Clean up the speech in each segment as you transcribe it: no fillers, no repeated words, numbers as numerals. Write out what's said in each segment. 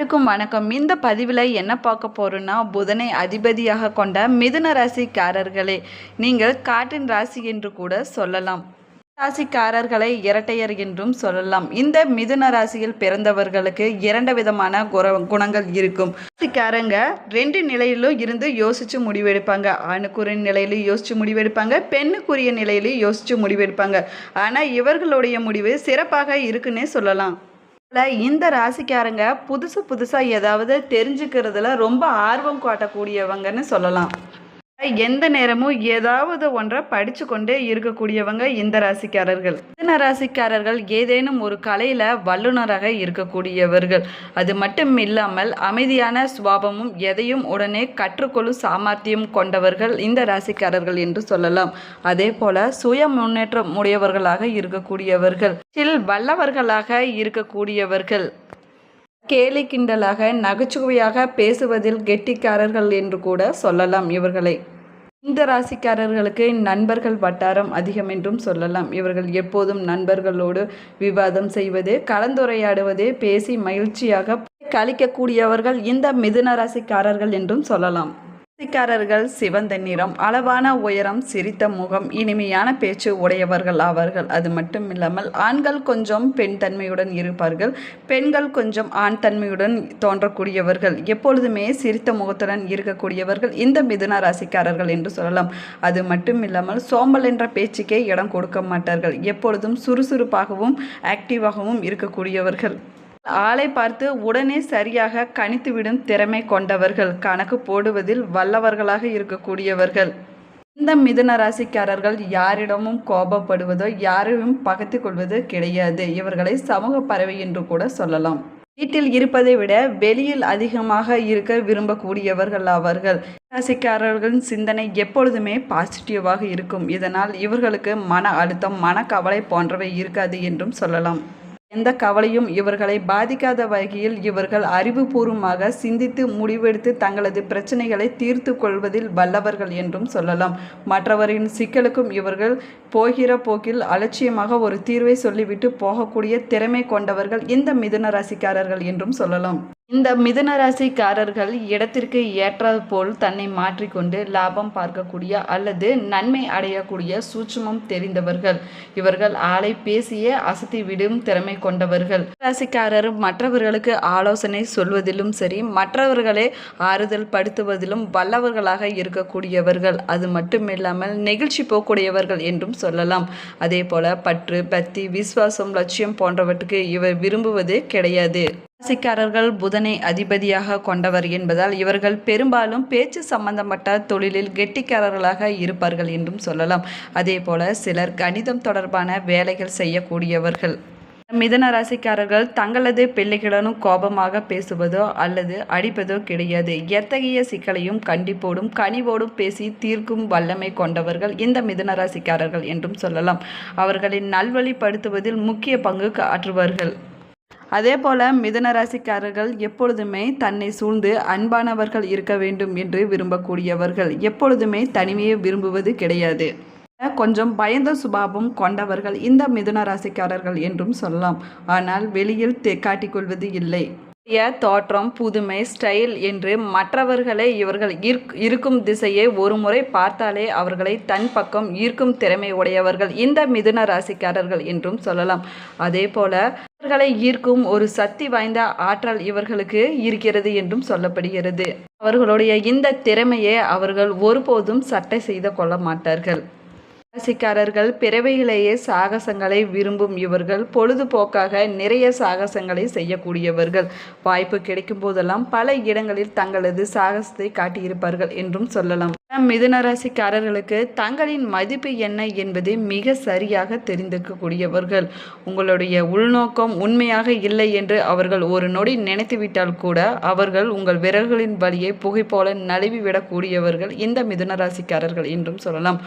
அனைவருக்கும் வணக்கம். இந்த பதிவில் என்ன பார்க்க போறோம்னா, புதனை அதிபதியாக கொண்ட மிதுன ராசிக்காரர்களே, நீங்கள் காற்றின் ராசி என்று கூட சொல்லலாம். ராசிக்காரர்களை இரட்டையர் என்றும் சொல்லலாம். இந்த மிதுன ராசியில் பிறந்தவர்களுக்கு இரண்டு விதமான குணங்கள் இருக்கும். ராசிக்காரங்க ரெண்டு நிலையிலும் இருந்து யோசிச்சு முடிவெடுப்பாங்க. ஆணுக்குரிய நிலையிலும் யோசிச்சு முடிவெடுப்பாங்க, பெண்ணுக்குரிய நிலையிலும் யோசிச்சு முடிவெடுப்பாங்க. ஆனால் இவர்களுடைய முடிவு சிறப்பாக இருக்குன்னே சொல்லலாம். இந்த ராசிக்காரங்க புதுசாக ஏதாவது தெரிஞ்சுக்கிறதுல ரொம்ப ஆர்வம் காட்டக்கூடியவங்கன்னு சொல்லலாம். எந்த நேரமும் ஏதாவது ஒன்றை படித்து கொண்டே இருக்கக்கூடியவங்க இந்த ராசிக்காரர்கள். இந்த ராசிக்காரர்கள் ஏதேனும் ஒரு கலையில் வல்லுநராக இருக்கக்கூடியவர்கள். அது மட்டும் இல்லாமல் அமைதியான சுபாவமும் எதையும் உடனே கற்றுக்கொள்ளும் சாமர்த்தியம் கொண்டவர்கள் இந்த ராசிக்காரர்கள் என்று சொல்லலாம். அதே போல சுய முன்னேற்றம் உடையவர்களாக இருக்கக்கூடியவர்கள், வல்லவர்களாக இருக்கக்கூடியவர்கள், கேலி கிண்டலாக நகைச்சுவையாக பேசுவதில் கெட்டிக்காரர்கள் என்று கூட சொல்லலாம் இவர்களை. இந்த ராசிக்காரர்களுக்கு நண்பர்கள் வட்டாரம் அதிகம் என்றும் சொல்லலாம். இவர்கள் எப்போதும் நண்பர்களோடு விவாதம் செய்வது, கலந்துரையாடுவது, பேசி மகிழ்ச்சியாக கழிக்கக்கூடியவர்கள் இந்த மிதுன ராசிக்காரர்கள் என்றும் சொல்லலாம். ராசிக்காரர்கள் சிவந்த நிறம், அளவான உயரம், சிரித்த முகம், இனிமையான பேச்சு உடையவர்கள் ஆவார்கள். அது மட்டும் இல்லாமல் ஆண்கள் கொஞ்சம் பெண் தன்மையுடன் இருப்பார்கள், பெண்கள் கொஞ்சம் ஆண் தன்மையுடன் தோன்றக்கூடியவர்கள். எப்பொழுதுமே சிரித்த முகத்துடன் இருக்கக்கூடியவர்கள் இந்த மிதுன ராசிக்காரர்கள் என்று சொல்லலாம். அது மட்டும் இல்லாமல் சோம்பல் என்ற பேச்சுக்கே இடம் கொடுக்க மாட்டார்கள். எப்பொழுதும் சுறுசுறுப்பாகவும் ஆக்டிவாகவும் இருக்கக்கூடியவர்கள். ஆளை பார்த்து உடனே சரியாக கணித்துவிடும் திறமை கொண்டவர்கள், கணக்கு போடுவதில் வல்லவர்களாக இருக்கக்கூடியவர்கள். இந்த மிதுன ராசிக்காரர்கள் யாரிடமும் கோபப்படுவதோ யாரையும் பகைத்து கொள்வது கிடையாது. இவர்களை சமூக பறவை என்று கூட சொல்லலாம். வீட்டில் இருப்பதை விட வெளியில் அதிகமாக இருக்க விரும்பக்கூடியவர்கள் அவர்கள். ராசிக்காரர்களின் சிந்தனை எப்பொழுதுமே பாசிட்டிவாக இருக்கும். இதனால் இவர்களுக்கு மன அழுத்தம், மனக்கவலை போன்றவை இருக்காது என்றும் சொல்லலாம். எந்த கவலையும் இவர்களை பாதிக்காத வகையில் இவர்கள் அறிவுபூர்வமாக சிந்தித்து முடிவெடுத்து தங்களது பிரச்சனைகளை தீர்த்து கொள்வதில் வல்லவர்கள் என்றும் சொல்லலாம். மற்றவரின் சிக்கலுக்கும் இவர்கள் போகிற போக்கில் அலட்சியமாக ஒரு தீர்வை சொல்லிவிட்டு போகக்கூடிய திறமை கொண்டவர்கள் இந்த மிதுன ராசிக்காரர்கள் என்றும் சொல்லலாம். இந்த மிதுன ராசிக்காரர்கள் இடத்திற்கு ஏற்றது போல் தன்னை மாற்றிக்கொண்டு லாபம் பார்க்கக்கூடிய அல்லது நன்மை அடையக்கூடிய சூட்சுமம் தெரிந்தவர்கள். இவர்கள் ஆளை பேசியே அசத்தி விடும் திறமை கொண்டவர்கள். ராசிக்காரர் மற்றவர்களுக்கு ஆலோசனை சொல்வதிலும் சரி, மற்றவர்களை ஆறுதல் படுத்துவதிலும் வல்லவர்களாக இருக்கக்கூடியவர்கள். அது மட்டுமில்லாமல் நெகிழ்ச்சி போக்கூடியவர்கள் என்றும் சொல்லலாம். அதே போல பற்று, பக்தி, விசுவாசம், லட்சியம் போன்றவற்றுக்கு இவர் விரும்புவது கிடையாது. ராசிக்காரர்கள் புதனை அதிபதியாக கொண்டவர் என்பதால் இவர்கள் பெரும்பாலும் பேச்சு சம்பந்தப்பட்ட தொழிலில் கெட்டிக்காரர்களாக இருப்பார்கள் என்றும் சொல்லலாம். அதே போல சிலர் கணிதம் தொடர்பான வேலைகள் செய்யக்கூடியவர்கள். மிதுன ராசிக்காரர்கள் தங்களது பிள்ளைகளுடன் கோபமாக பேசுவதோ அல்லது அடிப்பதோ கிடையாது. எத்தகைய சிக்கலையும் கண்டிப்போடும் கனிவோடும் பேசி தீர்க்கும் வல்லமை கொண்டவர்கள் இந்த மிதுன ராசிக்காரர்கள் என்றும் சொல்லலாம். அவர்களின் நல்வழிப்படுத்துவதில் முக்கிய பங்கு ஆற்றுவார்கள். அதே போல மிதுன ராசிக்காரர்கள் எப்பொழுதுமே தன்னை சூழ்ந்து அன்பானவர்கள் இருக்க வேண்டும் என்று விரும்பக்கூடியவர்கள். எப்பொழுதுமே தனிமையை விரும்புவது கிடையாது. கொஞ்சம் பயந்த சுபாவம் கொண்டவர்கள் இந்த மிதுன ராசிக்காரர்கள் என்றும் சொல்லலாம். ஆனால் வெளியில் காட்டிக்கொள்வது இல்லை. தோற்றம், புதுமை, ஸ்டைல் என்று மற்றவர்களை இவர்கள் இருக்கும் திசையை ஒரு முறை பார்த்தாலே அவர்களை தன் பக்கம் ஈர்க்கும் திறமை உடையவர்கள் இந்த மிதுன ராசிக்காரர்கள் என்றும் சொல்லலாம். அதே போல இவர்களை ஈர்க்கும் ஒரு சக்தி வாய்ந்த ஆற்றல் இவர்களுக்கு இருக்கிறது என்றும் சொல்லப்படுகிறது. அவர்களுடைய இந்த திறமையை அவர்கள் ஒருபோதும் சட்டை செய்து கொள்ள மாட்டார்கள். ராசிக்காரர்கள் பிறவையிலேயே சாகசங்களை விரும்பும் இவர்கள் பொழுதுபோக்காக நிறைய சாகசங்களை செய்யக்கூடியவர்கள். வாய்ப்பு கிடைக்கும் போதெல்லாம் பல இடங்களில் தங்களது சாகசத்தை காட்டியிருப்பார்கள் என்றும் சொல்லலாம். மிதுன ராசிக்காரர்களுக்கு தங்களின் மதிப்பு என்ன என்பது மிக சரியாக தெரிந்திருக்கக்கூடியவர்கள். உங்களுடைய உள்நோக்கம் உண்மையாக இல்லை என்று அவர்கள் ஒரு நொடி நினைத்துவிட்டால் கூட அவர்கள் உங்கள் விரல்களின் வழியை புகை போல நழுவிவிடக்கூடியவர்கள் இந்த மிதுன ராசிக்காரர்கள் என்றும் சொல்லலாம்.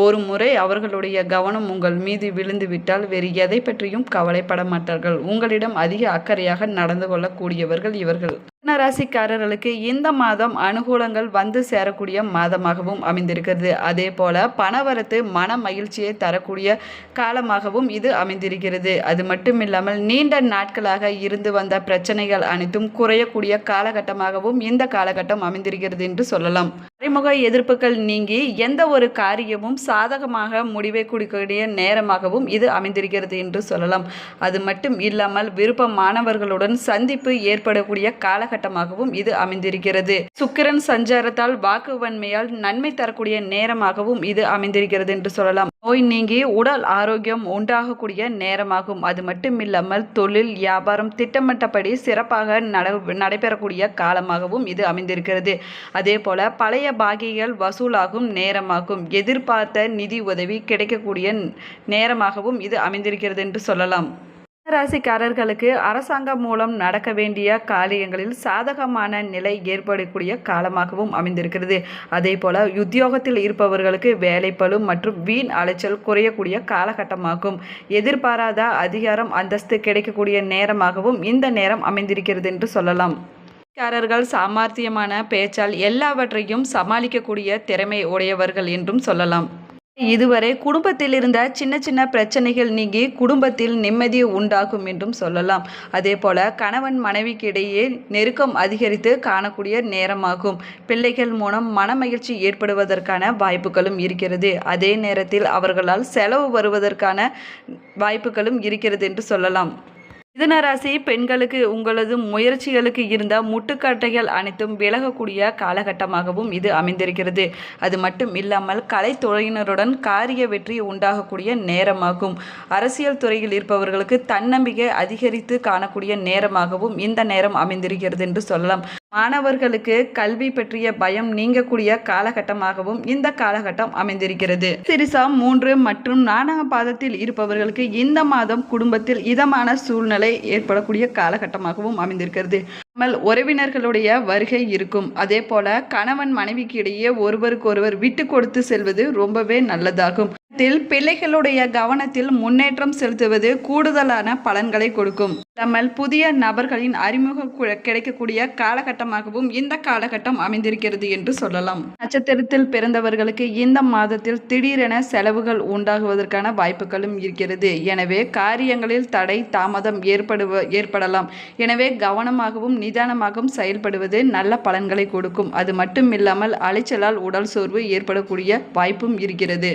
ஒரு முறை அவர்களுடைய கவனம் உங்கள் மீது விழுந்து விட்டால் வேறு எதை பற்றியும் கவலைப்பட மாட்டார்கள். உங்களிடம் அதிக அக்கறையாக நடந்து கொள்ளக்கூடியவர்கள் இவர்கள். மிதுன ராசிக்காரர்களுக்கு இந்த மாதம் அனுகூலங்கள் வந்து சேரக்கூடிய மாதமாகவும் அமைந்திருக்கிறது. அதே போல பணவரத்து மன மகிழ்ச்சியை தரக்கூடிய காலமாகவும் இது அமைந்திருக்கிறது. அது மட்டும் இல்லாமல் நீண்ட நாட்களாக இருந்து வந்த பிரச்சனைகள் அனைத்தும் குறையக்கூடிய காலகட்டமாகவும் இந்த காலகட்டம் அமைந்திருக்கிறது என்று சொல்லலாம். மறைமுக எதிர்ப்புகள் நீங்கி எந்த ஒரு காரியமும் சாதகமாக முடிவை கொடுக்கக்கூடிய நேரமாகவும் இது அமைந்திருக்கிறது என்று சொல்லலாம். அது மட்டும் இல்லாமல் விருப்பமானவர்களுடன் சந்திப்பு ஏற்படக்கூடிய காலகட்டமாகவும் இது அமைந்திருக்கிறது. சுக்கிரன் சஞ்சாரத்தால் வாக்குவன்மையால் நன்மை தரக்கூடிய நேரமாகவும் இது அமைந்திருக்கிறது என்று சொல்லலாம். நோய் நீங்கி உடல் ஆரோக்கியம் உண்டாகக்கூடிய நேரமாகும். அது மட்டும் இல்லாமல் தொழில் வியாபாரம் திட்டமிட்டபடி சிறப்பாக நடைபெறக்கூடிய காலமாகவும் இது அமைந்திருக்கிறது. அதே போல பழைய பாக்கிகள் வசூலாகும் நேரமாகும். எதிர்பார்த்த நிதி உதவி கிடைக்கக்கூடிய நேரமாகவும் இது அமைந்திருக்கிறது என்று சொல்லலாம். ராசிக்காரர்களுக்கு அரசாங்கம் மூலம் நடக்க வேண்டிய காரியங்களில் சாதகமான நிலை ஏற்படக்கூடிய காலமாகவும் அமைந்திருக்கிறது. அதே போல உத்தியோகத்தில் இருப்பவர்களுக்கு வேலைப்பளு மற்றும் வீண் அலைச்சல் குறையக்கூடிய காலகட்டமாகும். எதிர்பாராத அதிகாரம் அந்தஸ்து கிடைக்கக்கூடிய நேரமாகவும் இந்த நேரம் அமைந்திருக்கிறது என்று சொல்லலாம். காரர்கள் சாமர்த்தியமான பேச்சால் எல்லாவற்றையும் சமாளிக்கக்கூடிய திறமை உடையவர்கள் என்றும் சொல்லலாம். இதுவரை குடும்பத்தில் இருந்த சின்ன சின்ன பிரச்சனைகள் நீங்கி குடும்பத்தில் நிம்மதி உண்டாகும் என்றும் சொல்லலாம். அதே போல கணவன் மனைவிக்கு இடையே நெருக்கம் அதிகரித்து காணக்கூடிய நேரமாகும். பிள்ளைகள் மூலம் மனமகிழ்ச்சி ஏற்படுவதற்கான வாய்ப்புகளும் இருக்கிறது. அதே நேரத்தில் அவர்களால் செலவு வருவதற்கான வாய்ப்புகளும் இருக்கிறது என்று சொல்லலாம். மிதுன ராசி பெண்களுக்கு உங்களது முயற்சிகளுக்கு இருந்த முட்டுக்கட்டைகள் அனைத்தும் விலகக்கூடிய காலகட்டமாகவும் இது அமைந்திருக்கிறது. அது மட்டும் இல்லாமல் கலைத்துறையினருடன் காரிய வெற்றி உண்டாகக்கூடிய நேரமாகும். அரசியல் துறையில் இருப்பவர்களுக்கு தன்னம்பிக்கை அதிகரித்து காணக்கூடிய நேரமாகவும் இந்த நேரம் அமைந்திருக்கிறது என்று சொல்லலாம். மாணவர்களுக்கு கல்வி பற்றிய பயம் நீங்கக்கூடிய காலகட்டமாகவும் இந்த காலகட்டம் அமைந்திருக்கிறது. சிரிசா 3 மற்றும் 4ஆம் பாதத்தில் இருப்பவர்களுக்கு இந்த மாதம் குடும்பத்தில் இதமான சூழ்நிலை ஏற்படக்கூடிய காலகட்டமாகவும் அமைந்திருக்கிறது. உறவினர்களுடைய வருகை இருக்கும். அதே போல கணவன் மனைவிக்கு இடையே ஒருவருக்கொருவர் விட்டு கொடுத்து செல்வது ரொம்பவே நல்லதாகும். பிள்ளைகளுடைய கவனத்தில் முன்னேற்றம் செலுத்துவது கூடுதலான பலன்களை கொடுக்கும். புதிய நபர்களின் அறிமுகம் கிடைக்கக்கூடிய காலகட்டமாகவும் இந்த காலகட்டம் அமைந்திருக்கிறது என்று சொல்லலாம். நட்சத்திரத்தில் பிறந்தவர்களுக்கு இந்த மாதத்தில் திடீரென செலவுகள் உண்டாகுவதற்கான வாய்ப்புகளும் இருக்கிறது. எனவே காரியங்களில் தடை தாமதம் ஏற்படலாம். எனவே கவனமாகவும் நிதானமாகவும் செயல்படுவது நல்ல பலன்களை கொடுக்கும். அது மட்டும் இல்லாமல் அலைச்சலால் உடல் சோர்வு ஏற்படக்கூடிய வாய்ப்பும் இருக்கிறது.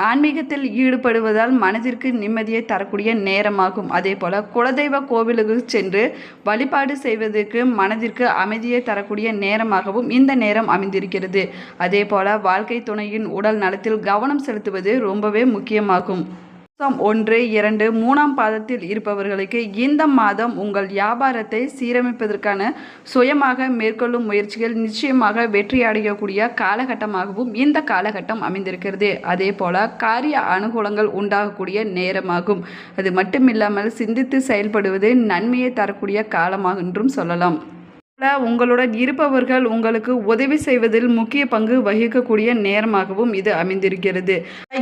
ஆன்மீகத்தில் ஈடுபடுவதால் மனதிற்கு நிம்மதியை தரக்கூடிய நேரமாகும். அதே போல குலதெய்வ கோவிலுக்கு சென்று வழிபாடு செய்வதற்கு மனதிற்கு அமைதியை தரக்கூடிய நேரமாகவும் இந்த நேரம் அமைந்திருக்கிறது. அதே போல வாழ்க்கை துணையின் உடல் நலத்தில் கவனம் செலுத்துவது ரொம்பவே முக்கியமாகும். 1, 2, 3ஆம் பாதத்தில் இருப்பவர்களுக்கு இந்த மாதம் உங்கள் வியாபாரத்தை சீரமைப்பதற்கான சுயமாக மேற்கொள்ளும் முயற்சிகள் நிச்சயமாக வெற்றி அடையக்கூடிய காலகட்டமாகவும் இந்த காலகட்டம் அமைந்திருக்கிறது. அதே போல காரிய அனுகூலங்கள் உண்டாகக்கூடிய நேரமாகும். அது மட்டுமில்லாமல் சிந்தித்து செயல்படுவது நன்மையை தரக்கூடிய காலமாக என்றும் சொல்லலாம். உங்களுடன் இருப்பவர்கள் உங்களுக்கு உதவி செய்வதில் முக்கிய பங்கு வகிக்கக்கூடிய நேரமாகவும் இது அமைந்திருக்கிறது.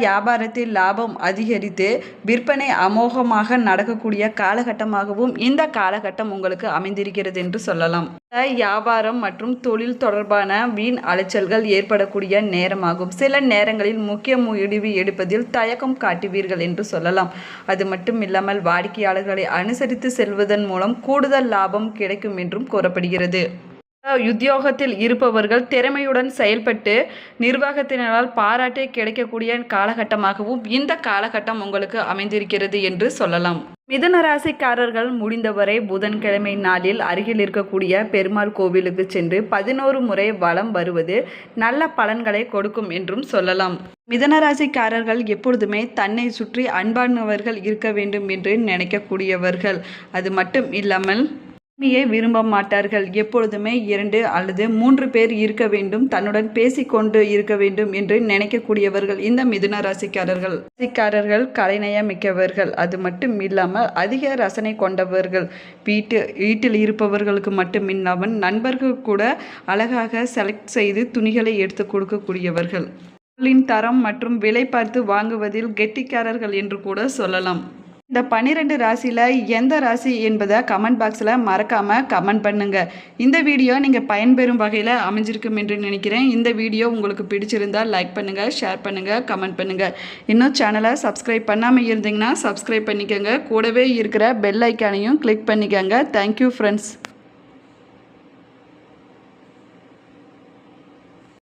வியாபாரத்தில் லாபம் அதிகரித்து விற்பனை அமோகமாக நடக்கக்கூடிய காலகட்டமாகவும் இந்த காலகட்டம் உங்களுக்கு அமைந்திருக்கிறது என்று சொல்லலாம். வியாபாரம் மற்றும் தொழில் தொடர்பான வீண் அலைச்சல்கள் ஏற்படக்கூடிய நேரமாகும். சில நேரங்களில் முக்கிய முடிவு எடுப்பதில் தயக்கம் காட்டுவீர்கள் என்று சொல்லலாம். அது மட்டும் இல்லாமல் வாடிக்கையாளர்களை அனுசரித்து செல்வதன் மூலம் கூடுதல் லாபம் கிடைக்கும் என்றும் கூறப்படுகிறது. உத்தியோகத்தில் இருப்பவர்கள் திறமையுடன் செயல்பட்டு நிர்வாகத்தினரால் பாராட்டு கிடைக்கக்கூடிய காலகட்டமாகவும் இந்த காலகட்டம் உங்களுக்கு அமைந்திருக்கிறது என்று சொல்லலாம். மிதுன ராசிக்காரர்கள் முடிந்தவரை புதன்கிழமை நாளில் அருகில் இருக்கக்கூடிய பெருமாள் கோவிலுக்கு சென்று 11 முறை வலம் வருவது நல்ல பலன்களை கொடுக்கும் என்றும் சொல்லலாம். மிதுன ராசிக்காரர்கள் எப்பொழுதுமே தன்னை சுற்றி அன்பானவர்கள் இருக்க வேண்டும் என்று நினைக்கக்கூடியவர்கள். அது மட்டும் இல்லாமல் விரும்ப மாட்டார்கள். எப்பொழுதுமே 2 அல்லது 3 பேர் இருக்க வேண்டும், தன்னுடன் பேசிக்கொண்டு இருக்க வேண்டும் என்று நினைக்கக்கூடியவர்கள் இந்த மிதுன ராசிக்காரர்கள் கலைநயமிக்கவர்கள். அது மட்டும் இல்லாமல் அதிக ரசனை கொண்டவர்கள். வீட்டில் இருப்பவர்களுக்கு மட்டும் இல்லாமல் நண்பர்கள் கூட அழகாக செலக்ட் செய்து துணிகளை எடுத்து கொடுக்கக்கூடியவர்கள். பொருளின் தரம் மற்றும் விலை பார்த்து வாங்குவதில் கெட்டிக்காரர்கள் என்று கூட சொல்லலாம். இந்த 12 ராசியில் எந்த ராசி என்பதை கமெண்ட் பாக்ஸில் மறக்காமல் கமெண்ட் பண்ணுங்கள். இந்த வீடியோ நீங்கள் பயன்பெறும் வகையில் அமைஞ்சிருக்கும் என்று நினைக்கிறேன். இந்த வீடியோ உங்களுக்கு பிடிச்சிருந்தால் லைக் பண்ணுங்கள், ஷேர் பண்ணுங்கள், கமெண்ட் பண்ணுங்கள். இன்னும் சேனலை சப்ஸ்கிரைப் பண்ணாமல் இருந்தீங்கன்னா சப்ஸ்கிரைப் பண்ணிக்கோங்க. கூடவே இருக்கிற பெல் ஐக்கானையும் கிளிக் பண்ணிக்கோங்க. Thank you friends.